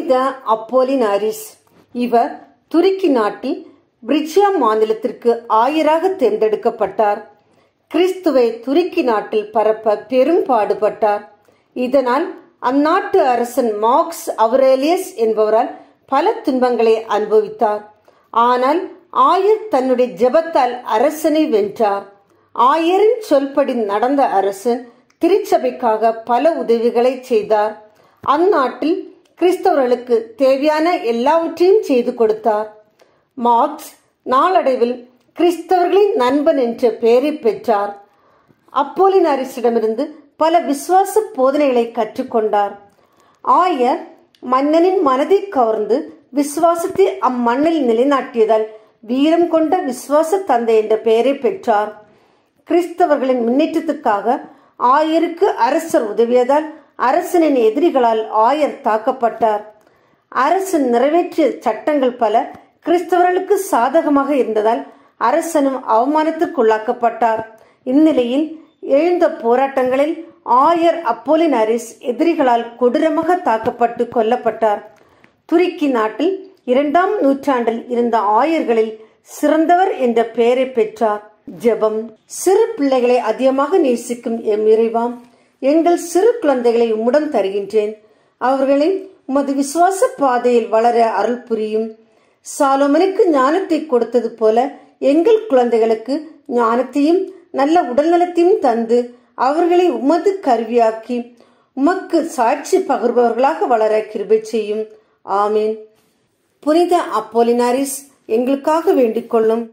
புனித அப்போலினாரிஸ். இவர் துருக்கி நாட்டில் பிரிட்ஜியா மாநிலத்திற்கு ஆயராக தேர்ந்தெடுக்கப்பட்டார். கிறிஸ்துவை துருக்கி நாட்டில் பரப்ப பெரும் பாடுபட்டார். இதனால் அந்நாட்டு அரசன் மார்க்ஸ் அவுரேலியஸ் என்பவரால் பல துன்பங்களை அனுபவித்தார். ஆனால் ஆயர் தன்னுடைய ஜெபத்தால் அரசனை வென்றார். ஆயரின் சொல்படி நடந்த அரசன் திருச்சபைக்காக பல உதவிகளை செய்தார். அந்நாட்டில் கிறிஸ்தவர்களுக்கு தேவையான எல்லாவற்றையும் செய்து கொடுத்தார். மார்க்ஸ் நாளடைவில் கிறிஸ்தவர்களின் நண்பன் என்ற பெயரை பெற்றார். அப்போலினாரிஸிடமிருந்து பல விசுவாச போதனைகளை கற்றுக்கொண்டார். ஆயர் மன்னனின் மனதை கவர்ந்து விசுவாசத்தை அம்மண்ணில் நிலைநாட்டியதால் வீரம் கொண்ட விசுவாச தந்தை என்ற பெயரை பெற்றார். கிறிஸ்தவர்களின் முன்னேற்றத்துக்காக ஆயருக்கு அரசர் உதவியதால் அரசனின் எதிரிகளால் ஆயர் தாக்கப்பட்டார். அரசன் நிறைவேற்றிய சட்டங்கள் பல கிறிஸ்தவர்களுக்கு சாதகமாக இருந்ததால் அரசனும் அவமானத்திற்குள்ளாக்கப்பட்டார். இந்நிலையில் எழுந்த போராட்டங்களில் ஆயர் அப்போலினாரிஸ் எதிரிகளால் கொடூரமாக தாக்கப்பட்டு கொல்லப்பட்டார். துருக்கி நாட்டில் 2ஆம் நூற்றாண்டில் இருந்த ஆயர்களில் சிறந்தவர் என்ற பெயரை பெற்றார். ஜெபம். சிறு பிள்ளைகளை அதிகமாக நேசிக்கும் எம் இறைவா, எங்கள் சிறு குழந்தைகளை உம்முடன் தருகின்றேன். அவர்களை உமது விசுவாச பாதையில் வளர அருள் புரியும். சாலோமனுக்கு ஞானத்தை கொடுத்தது போல எங்கள் குழந்தைகளுக்கு ஞானத்தையும் நல்ல உடல்நலத்தையும் தந்து அவர்களை உமது கருவியாக்கி உமக்கு சாட்சி பகிர்பவர்களாக வளர கிருபை செய்யும். ஆமீன். புனித அப்போலினாரிஸ் எங்களுக்காக வேண்டிக் கொள்ளும்.